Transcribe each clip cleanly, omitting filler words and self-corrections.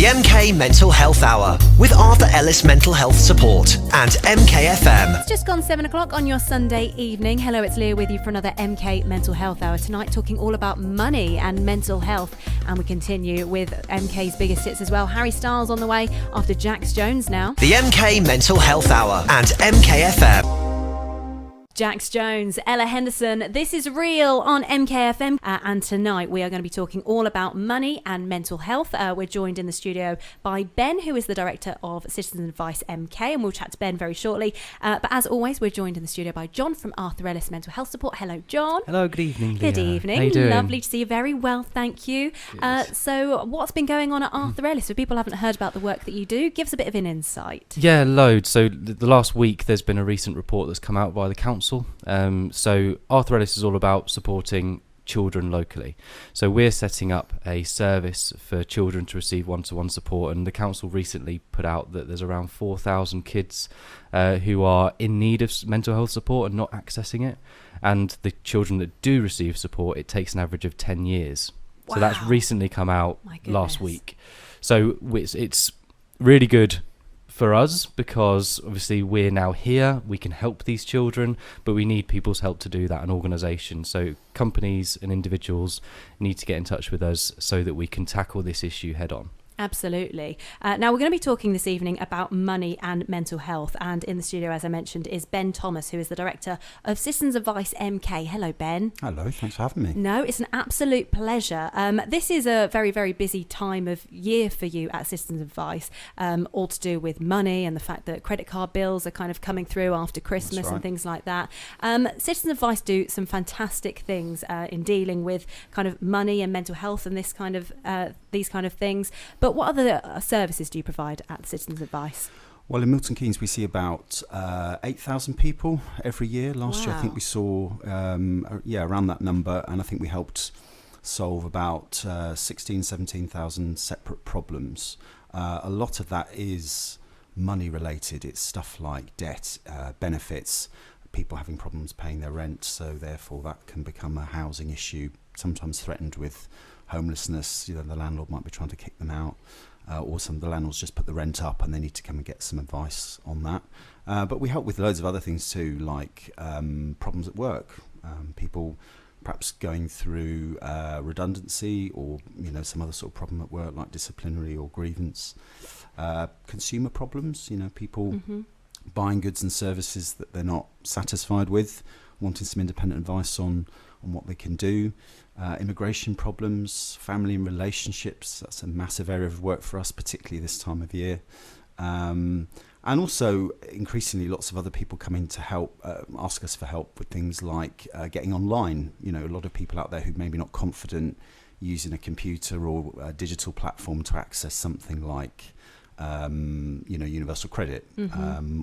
The MK Mental Health Hour with Arthur Ellis Mental Health Support and MKFM. It's just gone 7 o'clock on your Sunday evening. Hello, it's Leah with you for another MK Mental Health Hour tonight, talking all about money and mental health. And we continue with MK's biggest hits as well. Harry Styles on the way after Jax Jones now. The MK Mental Health Hour and MKFM. Jax Jones, Ella Henderson, this is Real on MKFM. And tonight we are going to be talking all about money and mental health. We're joined in the studio by Ben, who is the director of Citizens Advice MK, and we'll chat to Ben very shortly. But as always, we're joined in the studio by John from Arthur Ellis Mental Health Support. Hello, John. Hello, good evening, Leah. Good evening. How you doing? Lovely to see you. Very well, thank you. So what's been going on at Arthur Ellis? So people haven't heard about the work that you do. Give us a bit of an insight. Yeah, loads. So the last week there's been a recent report that's come out by the council. So Arthur Ellis is all about supporting children locally. So we're setting up a service for children to receive one-to-one support, and the council recently put out that there's around 4,000 kids who are in need of mental health support and not accessing it. And the children that do receive support, it takes an average of 10 years. Wow. So that's recently come out last week. So it's really good for us, because obviously we're now here, we can help these children, but we need people's help to do that, and organisations. So companies and individuals need to get in touch with us so that we can tackle this issue head on. Absolutely. Now we're going to be talking this evening about money and mental health, and in the studio, as I mentioned, is Ben Thomas, who is the director of Citizens Advice MK. Hello, Ben. Hello, thanks for having me. No, it's an absolute pleasure. This is a very, very busy time of year for you at Citizens Advice, all to do with money and the fact that credit card bills are kind of coming through after Christmas and things like that. Citizens Advice do some fantastic things in dealing with kind of money and mental health and these kind of things. But what other services do you provide at Citizens Advice? Well, in Milton Keynes, we see about 8,000 people every year. Last year, I think we saw, around that number. And I think we helped solve about 17,000 separate problems. A lot of that is money related. It's stuff like debt, benefits, people having problems paying their rent. So therefore, that can become a housing issue, sometimes threatened with homelessness. You know, the landlord might be trying to kick them out, or some of the landlords just put the rent up and they need to come and get some advice on that. But we help with loads of other things too, like problems at work, people perhaps going through redundancy, or some other sort of problem at work like disciplinary or grievance, consumer problems, people buying goods and services that they're not satisfied with, wanting some independent advice on what they can do. Immigration problems, family and relationships, that's a massive area of work for us, particularly this time of year. And also, increasingly, lots of other people come in to help, ask us for help with things like getting online. A lot of people out there who maybe not confident using a computer or a digital platform to access something like universal credit,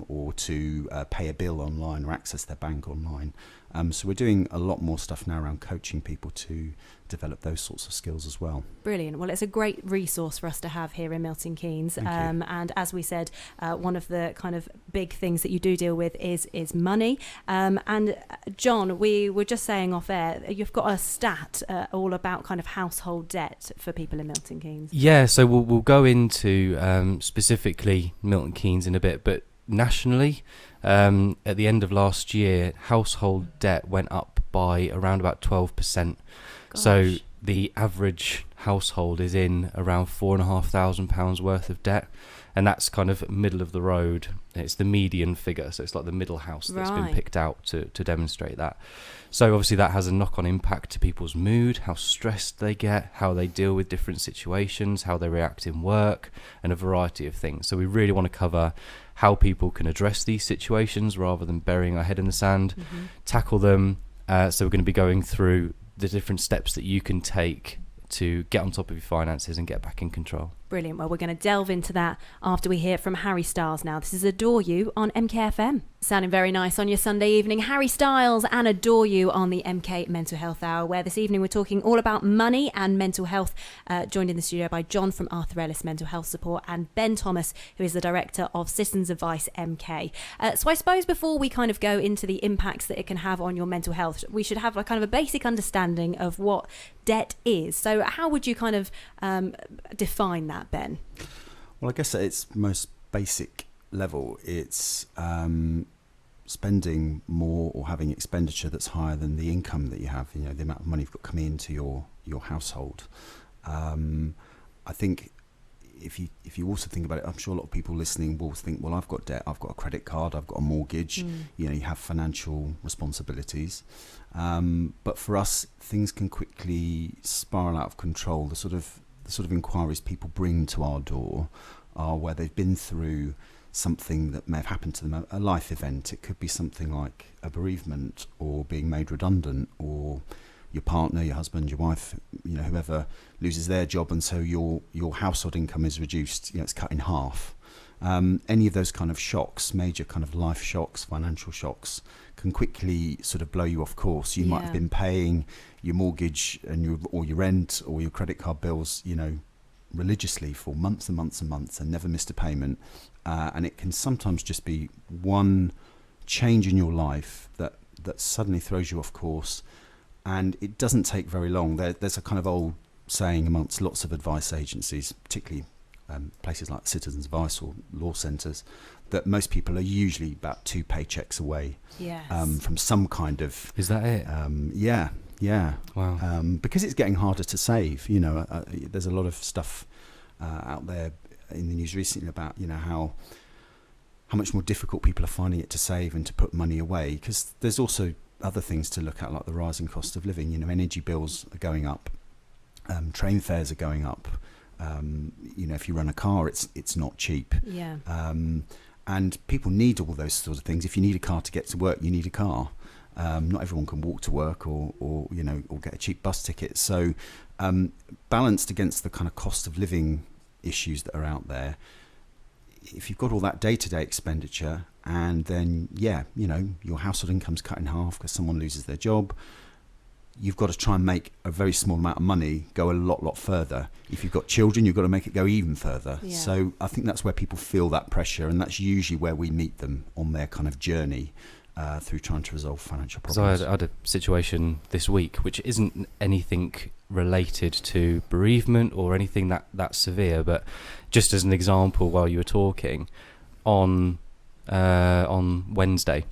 or to pay a bill online or access their bank online. So we're doing a lot more stuff now around coaching people to develop those sorts of skills as well. Brilliant. Well, it's a great resource for us to have here in Milton Keynes. And as we said, one of the kind of big things that you do deal with is money. And John, we were just saying off air, you've got a stat all about kind of household debt for people in Milton Keynes. Yeah, so we'll go into specifically Milton Keynes in a bit, but nationally, at the end of last year, household debt went up by around about 12%. Gosh. So the average household is in around £4,500 worth of debt, and that's kind of middle of the road. It's the median figure, so it's like the middle house that's been picked out to demonstrate that. So obviously that has a knock-on impact to people's mood, how stressed they get, how they deal with different situations, how they react in work, and a variety of things. So we really want to cover how people can address these situations rather than burying our head in the sand, tackle them. So we're going to be going through the different steps that you can take to get on top of your finances and get back in control. Brilliant. Well, we're going to delve into that after we hear from Harry Styles now. This is Adore You on MKFM. Sounding very nice on your Sunday evening. Harry Styles and Adore You on the MK Mental Health Hour, where this evening we're talking all about money and mental health, joined in the studio by John from Arthur Ellis Mental Health Support and Ben Thomas, who is the director of Citizens Advice MK. So I suppose before we kind of go into the impacts that it can have on your mental health, we should have a kind of a basic understanding of what debt is. So how would you kind of define that? that, Ben? Well, I guess at its most basic level, it's spending more or having expenditure that's higher than the income that you have, the amount of money you've got coming into your household. I think if you also think about it, I'm sure a lot of people listening will think, well, I've got debt, I've got a credit card, I've got a mortgage, you have financial responsibilities. But for us, things can quickly spiral out of control. The sort of inquiries people bring to our door are where they've been through something that may have happened to them, a life event. It could be something like a bereavement or being made redundant, or your partner, your husband, your wife, whoever loses their job, and so your household income is reduced, it's cut in half. Any of those kind of shocks, major kind of life shocks, financial shocks, can quickly sort of blow you off course. You might have been paying your mortgage or your rent or your credit card bills, religiously for months and months and months, and never missed a payment. And it can sometimes just be one change in your life that suddenly throws you off course. And it doesn't take very long. There's a kind of old saying amongst lots of advice agencies, particularly places like Citizens Advice or law centres, that most people are usually about 2 paychecks away from some kind of... Is that it? Yeah. Wow. Because it's getting harder to save. There's a lot of stuff out there in the news recently about how much more difficult people are finding it to save and to put money away, because there's also other things to look at, like the rising cost of living. Energy bills are going up, train fares are going up. If you run a car, it's not cheap. Yeah. And people need all those sorts of things. If you need a car to get to work, you need a car. Not everyone can walk to work or get a cheap bus ticket. So balanced against the kind of cost of living issues that are out there, if you've got all that day-to-day expenditure, and then your household income's cut in half because someone loses their job, you've got to try and make a very small amount of money go a lot further. If you've got children, you've got to make it go even further. Yeah. So I think that's where people feel that pressure, and that's usually where we meet them on their kind of journey through trying to resolve financial problems. So I had a situation this week which isn't anything related to bereavement or anything that severe, but just as an example, while you were talking, on Wednesday,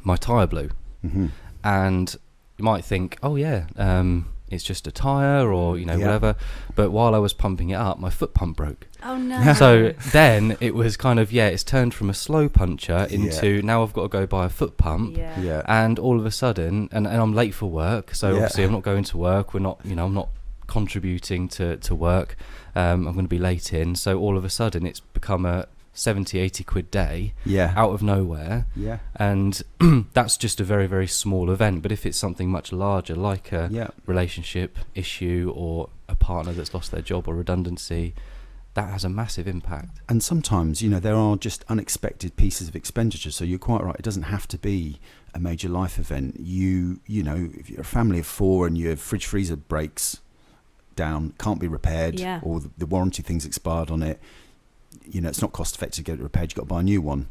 my tyre blew. Mm-hmm. And you might think, oh yeah, it's just a tyre or whatever, but while I was pumping it up, my foot pump broke. Oh no. So then it was kind of it's turned from a slow puncher into now I've got to go buy a foot pump. And all of a sudden, and I'm late for work, so obviously I'm not going to work, I'm not contributing to work, I'm going to be late in, so all of a sudden it's become a 70-80 quid day out of nowhere, and that's just a very, very small event. But if it's something much larger, like a relationship issue or a partner that's lost their job or redundancy, that has a massive impact. And sometimes there are just unexpected pieces of expenditure, so you're quite right, it doesn't have to be a major life event. If you're a family of 4 and your fridge freezer breaks down, can't be repaired, or the warranty thing's expired on it, it's not cost effective to get it repaired, you've got to buy a new one.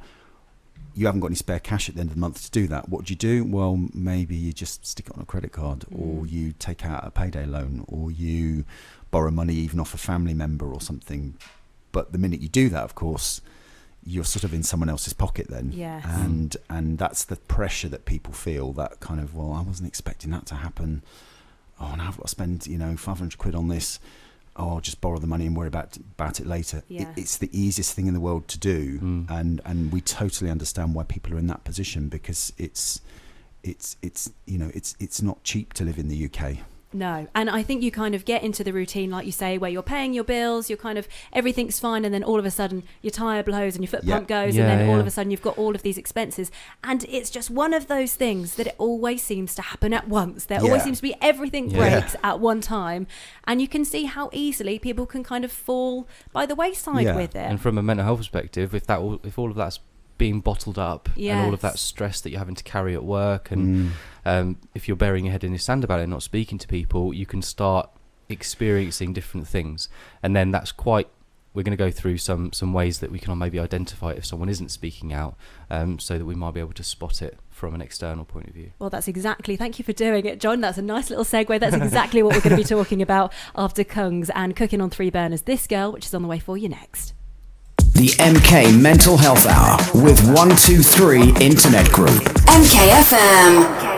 You haven't got any spare cash at the end of the month to do that. What do? Well, maybe you just stick it on a credit card, or you take out a payday loan, or you borrow money even off a family member or something. But the minute you do that, of course, you're sort of in someone else's pocket then. Yes. And that's the pressure that people feel, that kind of, well, I wasn't expecting that to happen. Oh, now I've got to spend 500 quid on this. Oh, I'll just borrow the money and worry about it later. It's the easiest thing in the world to do, and we totally understand why people are in that position, because it's not cheap to live in the UK. No, and I think you kind of get into the routine, like you say, where you're paying your bills, you're kind of, everything's fine, and then all of a sudden your tyre blows and your foot pump goes, and then all of a sudden you've got all of these expenses. And it's just one of those things that it always seems to happen at once. There always seems to be everything breaks at one time, and you can see how easily people can kind of fall by the wayside with it. And from a mental health perspective, if all of that's being bottled up, and all of that stress that you're having to carry at work, and if you're burying your head in the sand about it and not speaking to people, you can start experiencing different things, and then that's quite we're going to go through some ways that we can maybe identify it if someone isn't speaking out, so that we might be able to spot it from an external point of view. Well, thank you for doing it, John. That's a nice little segue. That's exactly what we're going to be talking about after Kungs and Cooking on 3 Burners. This Girl, which is on the way for you next. The MK Mental Health Hour with 123 Internet Group. MKFM.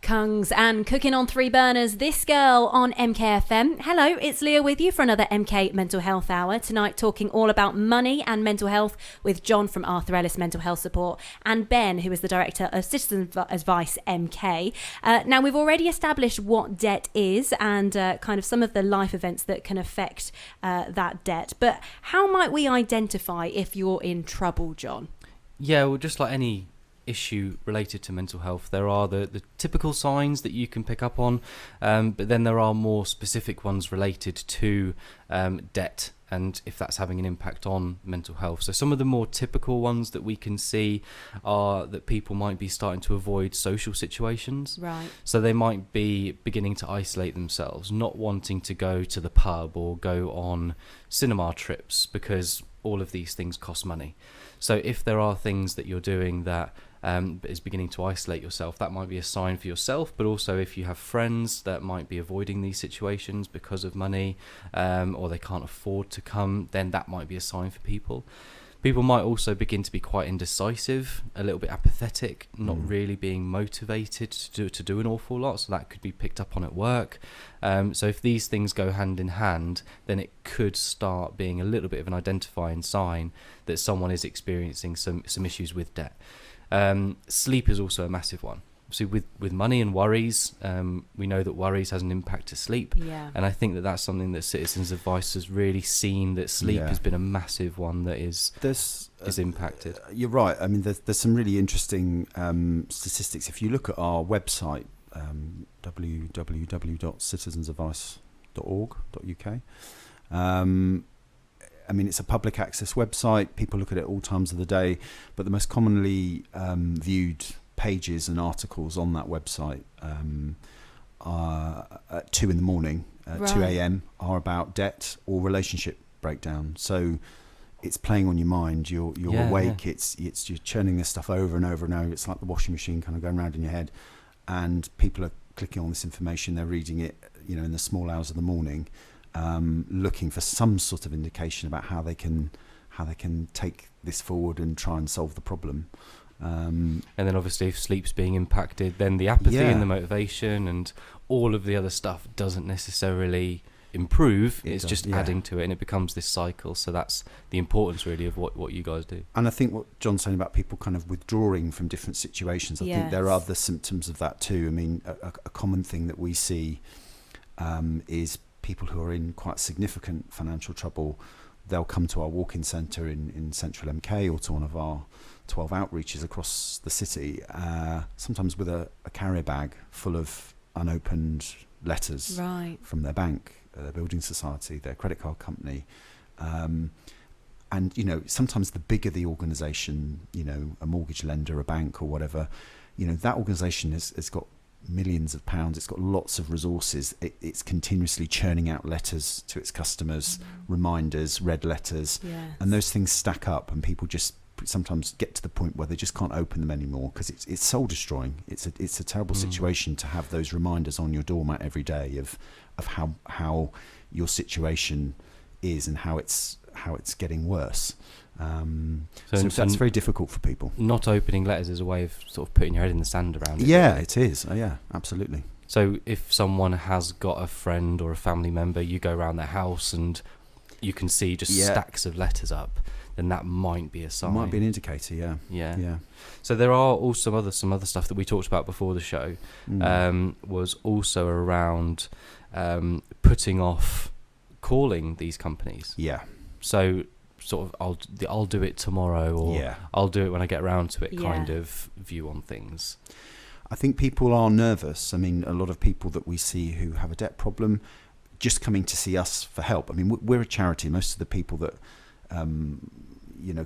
Kungs and Cooking on 3 Burners, This Girl on MKFM. Hello, it's Leah with you for another MK Mental Health Hour. Tonight talking all about money and mental health with John from Arthur Ellis Mental Health Support and Ben, who is the Director of Citizen Advice MK. Now, we've already established what debt is and kind of some of the life events that can affect that debt. But how might we identify if you're in trouble, John? Yeah, well, just like any issue related to mental health, there are the typical signs that you can pick up on, but then there are more specific ones related to debt and if that's having an impact on mental health. So some of the more typical ones that we can see are that people might be starting to avoid social situations. Right. So they might be beginning to isolate themselves, not wanting to go to the pub or go on cinema trips because all of these things cost money. So if there are things that you're doing that is beginning to isolate yourself, that might be a sign for yourself, but also if you have friends that might be avoiding these situations because of money, or they can't afford to come, then that might be a sign for people. People might also begin to be quite indecisive, a little bit apathetic, not really being motivated to do an awful lot, so that could be picked up on at work. So if these things go hand in hand, then it could start being a little bit of an identifying sign that someone is experiencing some issues with debt. Sleep is also a massive one. So with money and worries, we know that worries has an impact to sleep. Yeah. And I think that that's something that Citizens Advice has really seen, that sleep has been a massive one that is impacted. You're right. I mean, there's some really interesting statistics. If you look at our website, www.citizensadvice.org.uk, I mean, it's a public access website. People look at it all times of the day, but the most commonly viewed pages and articles on that website are at 2 in the morning, 2 a.m. are about debt or relationship breakdown. So it's playing on your mind. You're awake. Yeah. It's you're churning this stuff over and over and over. It's like the washing machine kind of going around in your head, and people are clicking on this information. They're reading it, in the small hours of the morning, looking for some sort of indication about how they can take this forward and try and solve the problem. And then obviously if sleep's being impacted, then the apathy and the motivation and all of the other stuff doesn't necessarily improve. It's just adding to it, and it becomes this cycle. So that's the importance really of what you guys do. And I think what John's saying about people kind of withdrawing from different situations, I think there are other symptoms of that too. I mean, a common thing that we see is people who are in quite significant financial trouble. They'll come to our walk-in centre in central MK or to one of our 12 outreaches across the city, sometimes with a carrier bag full of unopened letters from their bank, their building society, their credit card company. And, sometimes the bigger the organisation, a mortgage lender, a bank or whatever, that organisation has got millions of pounds, it's got lots of resources, it's continuously churning out letters to its customers, reminders, red letters, and those things stack up, and people just sometimes get to the point where they just can't open them anymore because it's soul destroying. It's a terrible situation to have those reminders on your doormat every day of how your situation is and how it's getting worse. So that's very difficult for people. Not opening letters is a way of sort of putting your head in the sand around it. Yeah, it is. Yeah, absolutely. So if someone has got a friend or a family member, you go around their house and you can see just stacks of letters up, then that might be a sign. Might be an indicator, yeah. So there are also some other stuff that we talked about before the show, was also around putting off calling these companies. Yeah. So sort of I'll do it tomorrow, or I'll do it when I get around to it kind of view on things. I think people are nervous. I mean, a lot of people that we see who have a debt problem just coming to see us for help. I mean, we're a charity. Most of the people that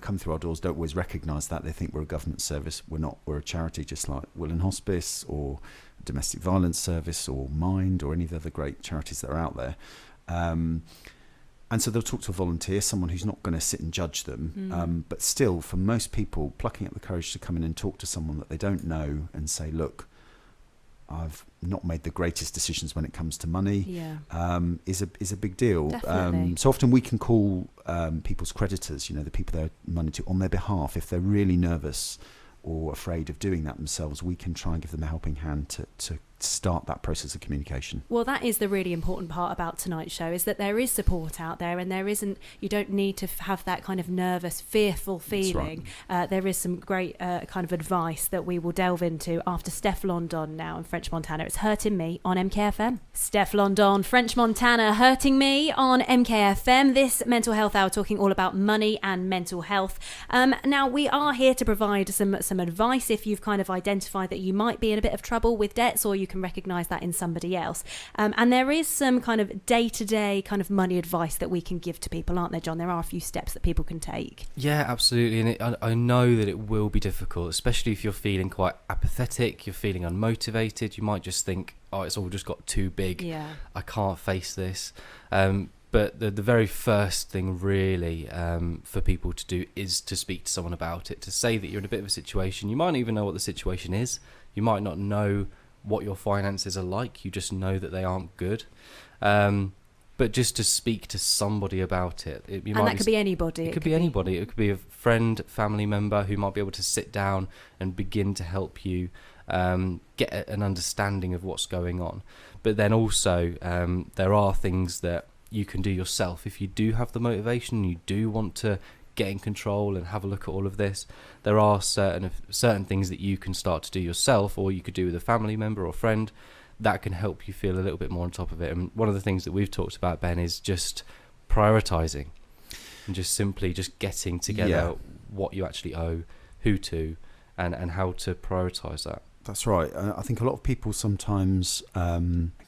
come through our doors don't always recognise that. They think we're a government service. We're not. We're a charity, just like Will and Hospice or Domestic Violence Service or Mind or any of the other great charities that are out there. And so they'll talk to a volunteer, someone who's not going to sit and judge them. But still, for most people, plucking up the courage to come in and talk to someone that they don't know and say, look, I've not made the greatest decisions when it comes to money, is a big deal. So often we can call people's creditors, the people they owe money to, on their behalf. If they're really nervous or afraid of doing that themselves, we can try and give them a helping hand to start that process of communication. Well, that is the really important part about tonight's show, is that there is support out there, and you don't need to have that kind of nervous, fearful feeling. Right. There is some great kind of advice that we will delve into after Steph London now in French Montana. It's Hurting Me on MKFM. Steph London, French Montana, Hurting Me on MKFM. This mental health hour talking all about money and mental health. Now, we are here to provide some advice if you've kind of identified that you might be in a bit of trouble with debts, or you can recognise that in somebody else. And there is some kind of day-to-day kind of money advice that we can give to people, aren't there, John? There are a few steps that people can take. Yeah, absolutely. And I know that it will be difficult, especially if you're feeling quite apathetic, you're feeling unmotivated. You might just think, oh, it's all just got too big. Yeah. I can't face this. But the very first thing really for people to do is to speak to someone about it, to say that you're in a bit of a situation. You might not even know what the situation is. You might not know what your finances are like. You just know that they aren't good. But just to speak to somebody about it. Could be anybody. It could be anybody. It could be a friend, family member who might be able to sit down and begin to help you get an understanding of what's going on. But then also there are things that you can do yourself. If you do have the motivation, you do want to get in control and have a look at all of this, there are certain things that you can start to do yourself, or you could do with a family member or friend, that can help you feel a little bit more on top of it. And one of the things that we've talked about, Ben, is just prioritising and just simply just getting together what you actually owe, who to, and how to prioritise that. That's right. I think a lot of people sometimes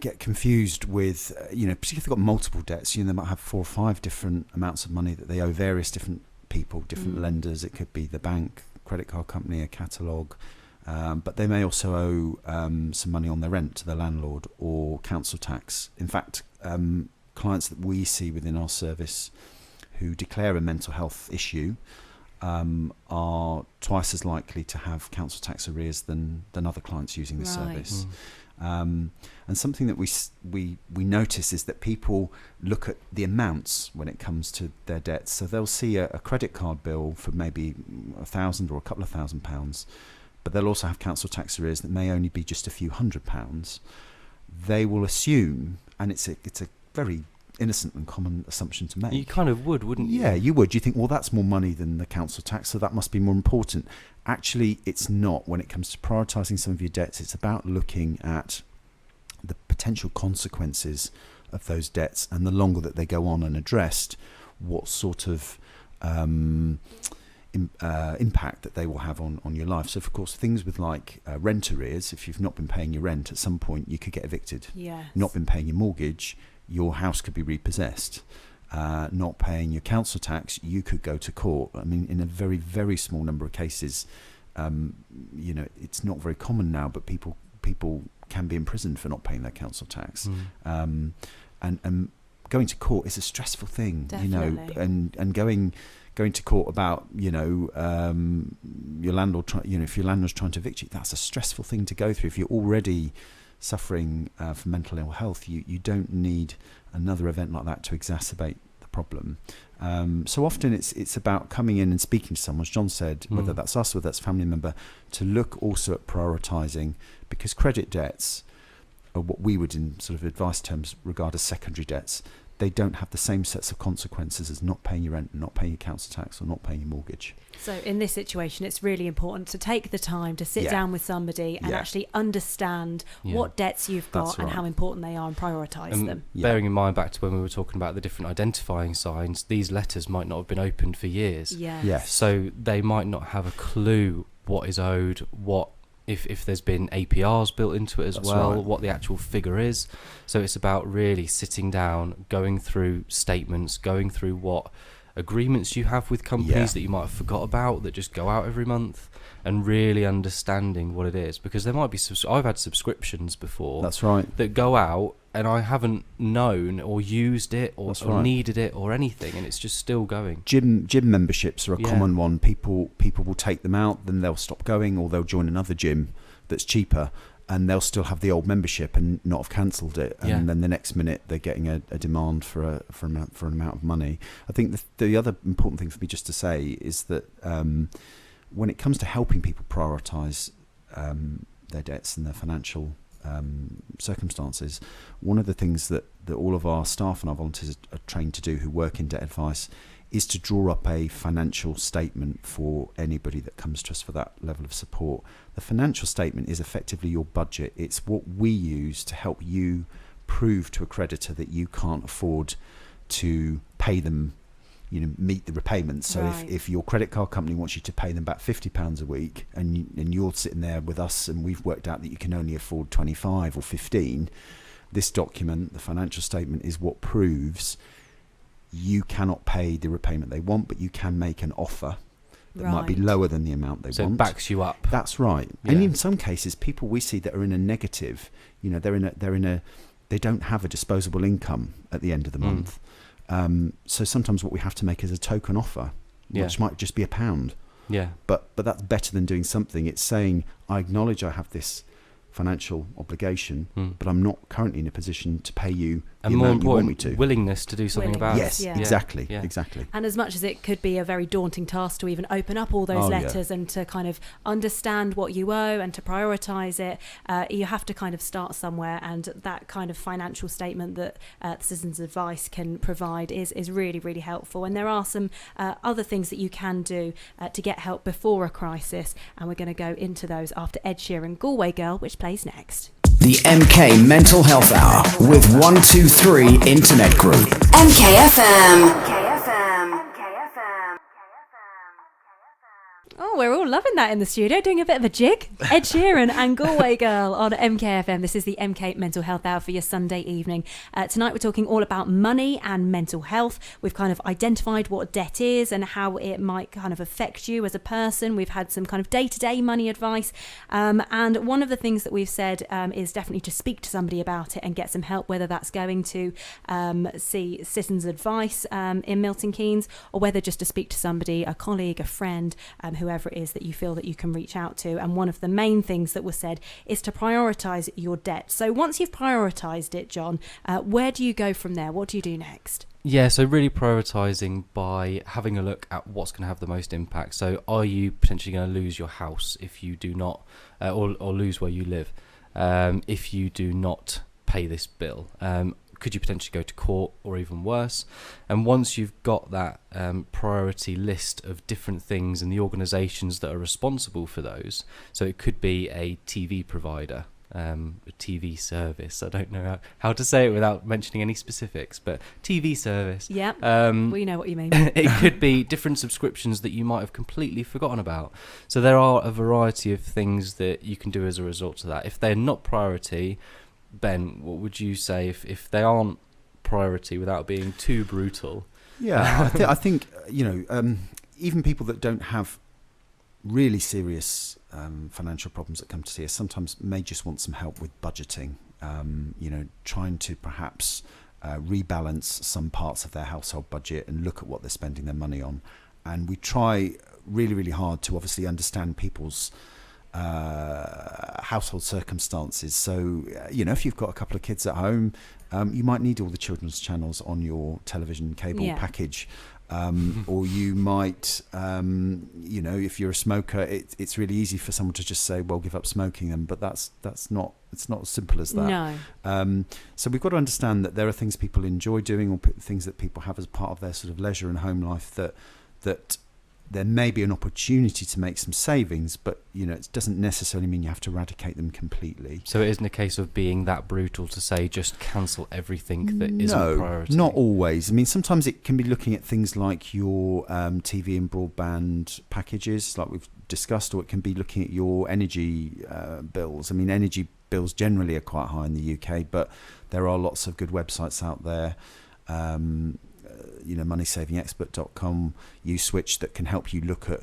get confused with, particularly if they've got multiple debts, they might have 4 or 5 different amounts of money that they owe various different people, different lenders. It could be the bank, credit card company, a catalogue, but they may also owe some money on their rent to the landlord or council tax. In fact, clients that we see within our service who declare a mental health issue are twice as likely to have council tax arrears than other clients using the service. And something that we notice is that people look at the amounts when it comes to their debts. So they'll see a credit card bill for maybe £1,000 or a couple of £1,000s, but they'll also have council tax arrears that may only be just a few £100s. They will assume, and it's a very innocent and common assumption to make. You kind of would, wouldn't you? Yeah, you would. You think, well, that's more money than the council tax, so that must be more important. Actually, it's not. When it comes to prioritising some of your debts, it's about looking at the potential consequences of those debts, and the longer that they go on unaddressed, what sort of impact that they will have on your life. So, of course, things with like rent arrears, if you've not been paying your rent, at some point you could get evicted. Yes. Not been paying your mortgage, your house could be repossessed. Not paying your council tax, you could go to court. I mean, in a very, very small number of cases, it's not very common now, but people can be imprisoned for not paying their council tax. And going to court is a stressful thing. Definitely. And going to court about your landlord, if your landlord's trying to evict you, that's a stressful thing to go through. If you're already suffering from mental ill health, you don't need another event like that to exacerbate the problem. So often it's about coming in and speaking to someone, as John said, whether that's us, whether that's a family member, to look also at prioritising, because credit debts are what we would in sort of advice terms regard as secondary debts. They don't have the same sets of consequences as not paying your rent, and not paying your council tax, or not paying your mortgage. So in this situation, it's really important to take the time to sit down with somebody and actually understand what debts you've got and how important they are, and prioritise them. Bearing in mind back to when we were talking about the different identifying signs, these letters might not have been opened for years. Yes. So they might not have a clue what is owed, what if there's been APRs built into it as what the actual figure is. So it's about really sitting down, going through statements, going through what agreements you have with companies that you might have forgot about that just go out every month, and really understanding what it is, because there might be I've had subscriptions before. That's right. That go out and I haven't known or used it or needed it or anything, and it's just still going. Gym memberships are a common one. People will take them out, then they'll stop going, or they'll join another gym that's cheaper, and they'll still have the old membership and not have cancelled it. And then the next minute they're getting a demand for an amount of money. I think the other important thing for me just to say is that when it comes to helping people prioritise their debts and their financial circumstances, one of the things that all of our staff and our volunteers are trained to do who work in debt advice is to draw up a financial statement for anybody that comes to us for that level of support. The financial statement is effectively your budget. It's what we use to help you prove to a creditor that you can't afford to pay them, meet the repayments. So if your credit card company wants you to pay them back £50 a week, and you're sitting there with us and we've worked out that you can only afford 25 or 15, this document, the financial statement, is what proves you cannot pay the repayment they want, but you can make an offer that might be lower than the amount they want. So it backs you up. That's right. Yeah. And in some cases, people we see that are in a negative, they don't have a disposable income at the end of the month. So sometimes what we have to make is a token offer, which might just be £1. Yeah. But that's better than doing something. It's saying, I acknowledge I have this financial obligation, but I'm not currently in a position to pay you the amount you want me to. Willingness to do something about it. Yes, exactly. And as much as it could be a very daunting task to even open up all those letters and to kind of understand what you owe and to prioritise it, you have to kind of start somewhere, and that kind of financial statement that Citizens Advice can provide is really, really helpful. And there are some other things that you can do to get help before a crisis, and we're going to go into those after Ed Sheeran, Galway Girl, which plays next. The MK Mental Health Hour with 123 Internet Group. MKFM. Oh, we're all loving that in the studio, doing a bit of a jig. Ed Sheeran and Galway Girl on MKFM. This is the MK Mental Health Hour for your Sunday evening. Tonight we're talking all about money and mental health. We've kind of identified what debt is and how it might kind of affect you as a person. We've had some kind of day-to-day money advice. And one of the things that we've said is definitely to speak to somebody about it and get some help, whether that's going to see Citizens Advice in Milton Keynes, or whether just to speak to somebody, a colleague, a friend, whoever it is that you feel that you can reach out to. And one of the main things that was said is to prioritise your debt. So once you've prioritised it, John, where do you go from there? What do you do next? Yeah, so really prioritising by having a look at what's going to have the most impact. So are you potentially going to lose your house if you do not, or lose where you live, if you do not pay this bill? Could you potentially go to court, or even worse? And once you've got that priority list of different things and the organisations that are responsible for those, so it could be a TV provider, a TV service. I don't know how to say it without mentioning any specifics, but TV service. Yeah, we know what you mean. It could be different subscriptions that you might have completely forgotten about. So there are a variety of things that you can do as a result of that. If they're not priority, Ben, what would you say if they aren't priority, without being too brutal? Yeah, I think even people that don't have really serious financial problems that come to see us sometimes may just want some help with budgeting. Trying to perhaps rebalance some parts of their household budget and look at what they're spending their money on. And we try really, really hard to obviously understand people's household circumstances. So, if you've got a couple of kids at home, you might need all the children's channels on your television cable package. Or you might, if you're a smoker, it's really easy for someone to just say, well, give up smoking them. But it's not as simple as that. No. So we've got to understand that there are things people enjoy doing, or things that people have as part of their sort of leisure and home life that there may be an opportunity to make some savings, but it doesn't necessarily mean you have to eradicate them completely. So it isn't a case of being that brutal to say just cancel everything that isn't a priority. No, not always. I mean, sometimes it can be looking at things like your TV and broadband packages, like we've discussed, or it can be looking at your energy bills. I mean, energy bills generally are quite high in the UK, but there are lots of good websites out there moneysavingexpert.com, YouSwitch, that can help you look at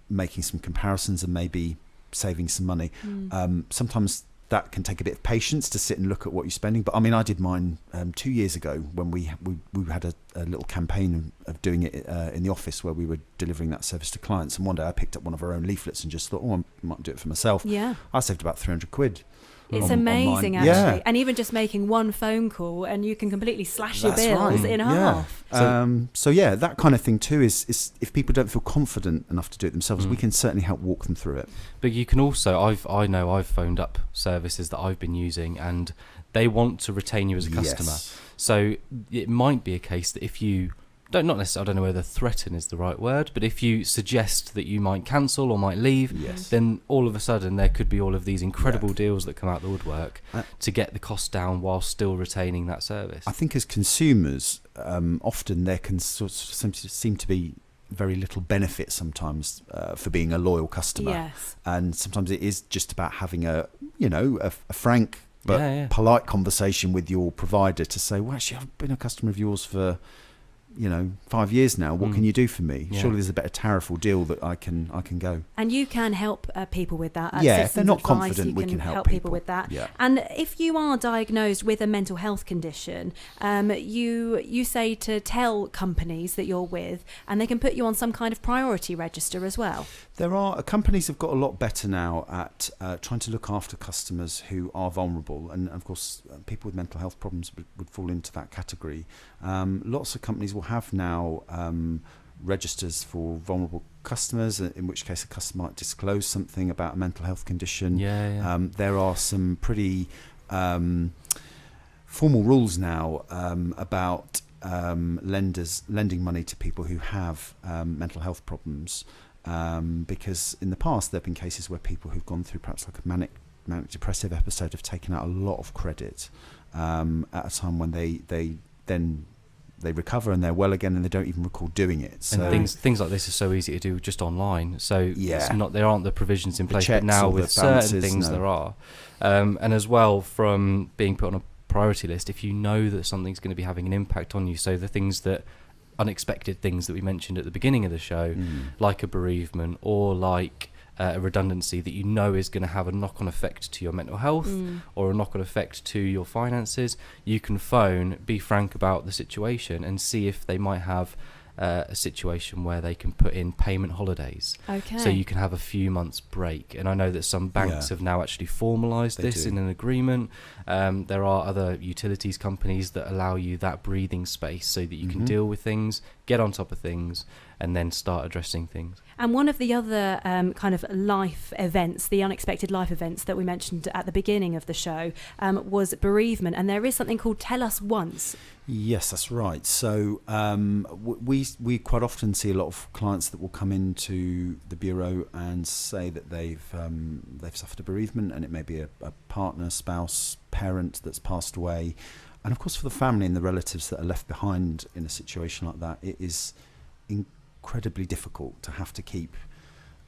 making some comparisons and maybe saving some money. Sometimes that can take a bit of patience to sit and look at what you're spending. But I mean, I did mine 2 years ago when we had a little campaign of doing it in the office where we were delivering that service to clients. And one day I picked up one of our own leaflets and just thought, I might do it for myself. Yeah. I saved about 300 quid. It's on amazing, mine. actually. Yeah. And even just making one phone call and you can completely slash That's your bills right. in Yeah. half. So yeah, that kind of thing too is if people don't feel confident enough to do it themselves, we can certainly help walk them through it. But you can also, I know I've phoned up services that I've been using and they want to retain you as a customer. Yes. So it might be a case that if you not necessarily, I don't know whether threaten is the right word, but if you suggest that you might cancel or might leave, then all of a sudden there could be all of these incredible deals that come out the woodwork to get the cost down while still retaining that service. I think as consumers, often there can sort of seem to be very little benefit sometimes for being a loyal customer. Yes. And sometimes it is just about having a frank but polite conversation with your provider to say, well, actually, I've been a customer of yours for 5 years now. What can you do for me? Surely there's a better tariff or deal that I can go. And you can help people with that. If they're not Advice, confident, we can help people with that. Yeah. And if you are diagnosed with a mental health condition, you say to tell companies that you're with, and they can put you on some kind of priority register as well. There are companies have got a lot better now at trying to look after customers who are vulnerable, and of course people with mental health problems would fall into that category. Lots of companies will have now registers for vulnerable customers, in which case a customer might disclose something about a mental health condition. There are some pretty formal rules now about lending money to people who have mental health problems, because in the past there have been cases where people who've gone through perhaps like a manic depressive episode have taken out a lot of credit at a time when they recover and they're well again and they don't even recall doing it. So and things like this are so easy to do just online. So it's not, there aren't the provisions in place, checks but now or with the certain balances, things there are. And as well, from being put on a priority list, if you know that something's going to be having an impact on you, so the things that unexpected things that we mentioned at the beginning of the show, like a bereavement or like a redundancy that you know is going to have a knock-on effect to your mental health or a knock-on effect to your finances, you can phone, be frank about the situation and see if they might have a situation where they can put in payment holidays. Okay. So you can have a few months break. And I know that some banks have now actually formalised this in an agreement. There are other utilities companies that allow you that breathing space so that you can deal with things, get on top of things, and then start addressing things. And one of the other kind of life events, the unexpected life events that we mentioned at the beginning of the show, was bereavement. And there is something called Telus Once. Yes, that's right. So we quite often see a lot of clients that will come into the bureau and say that they've suffered a bereavement, and it may be a partner, spouse, parent that's passed away. And of course, for the family and the relatives that are left behind in a situation like that, it is incredibly difficult to have to keep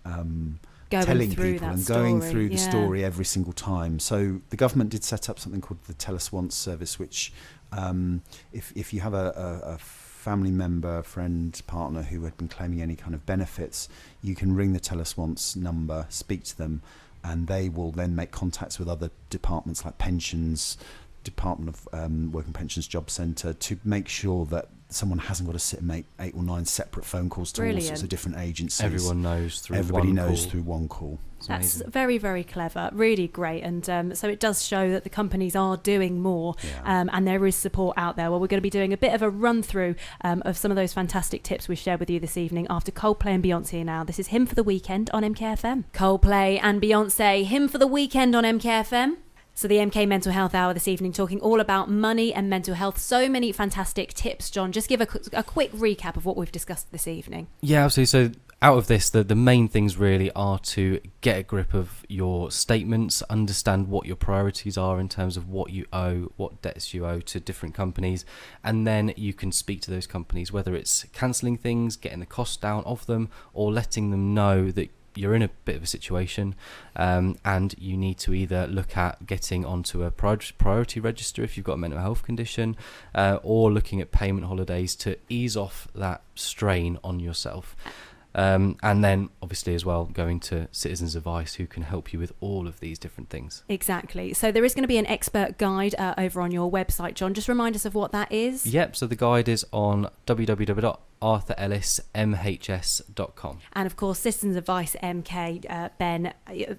telling people and going through the story every single time. So the government did set up something called the Telus Once service, which if you have a family member, friend, partner who had been claiming any kind of benefits, you can ring the Telus Once number, speak to them, and they will then make contacts with other departments like pensions, Department of Work and Pensions Job Centre, to make sure that someone hasn't got to sit and make 8 or 9 separate phone calls to all sorts of different agencies. Everybody knows through one call. That's very, very clever, really great. And so it does show that the companies are doing more, and there is support out there. Well, we're going to be doing a bit of a run through of some of those fantastic tips we shared with you this evening after Coldplay and Beyonce now. This is Him for the Weekend on MKFM. Coldplay and Beyonce, Him for the Weekend on MKFM. So the MK Mental Health Hour this evening, talking all about money and mental health. So many fantastic tips, John. Just give a quick recap of what we've discussed this evening. Yeah, absolutely. So out of this, the main things really are to get a grip of your statements, understand what your priorities are in terms of what you owe, what debts you owe to different companies, and then you can speak to those companies, whether it's cancelling things, getting the cost down of them, or letting them know that you're in a bit of a situation, and you need to either look at getting onto a priority register if you've got a mental health condition, or looking at payment holidays to ease off that strain on yourself. And then obviously as well going to Citizens Advice, who can help you with all of these different things. Exactly. So there is going to be an expert guide over on your website, John. Just remind us of what that is. Yep, so the guide is on www.arthurellismhs.com. And of course, Citizens Advice MK, Ben,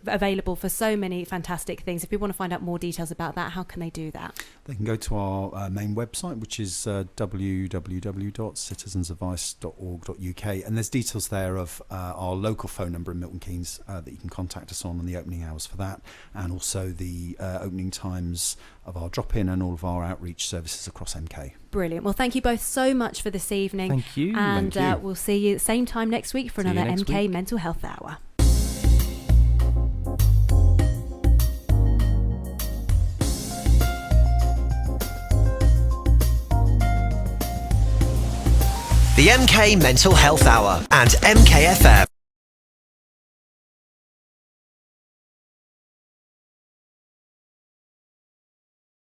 available for so many fantastic things. If people want to find out more details about that, how can they do that? They can go to our main website, which is www.citizensadvice.org.uk, and there's details there of our local phone number in Milton Keynes that you can contact us on, and the opening hours for that, and also the opening times of our drop-in and all of our outreach services across MK. Brilliant. Well, thank you both so much for this evening. Thank you. And Thank you. We'll see you same time next week for another MK Mental Health Hour. The MK Mental Health Hour and MKFM.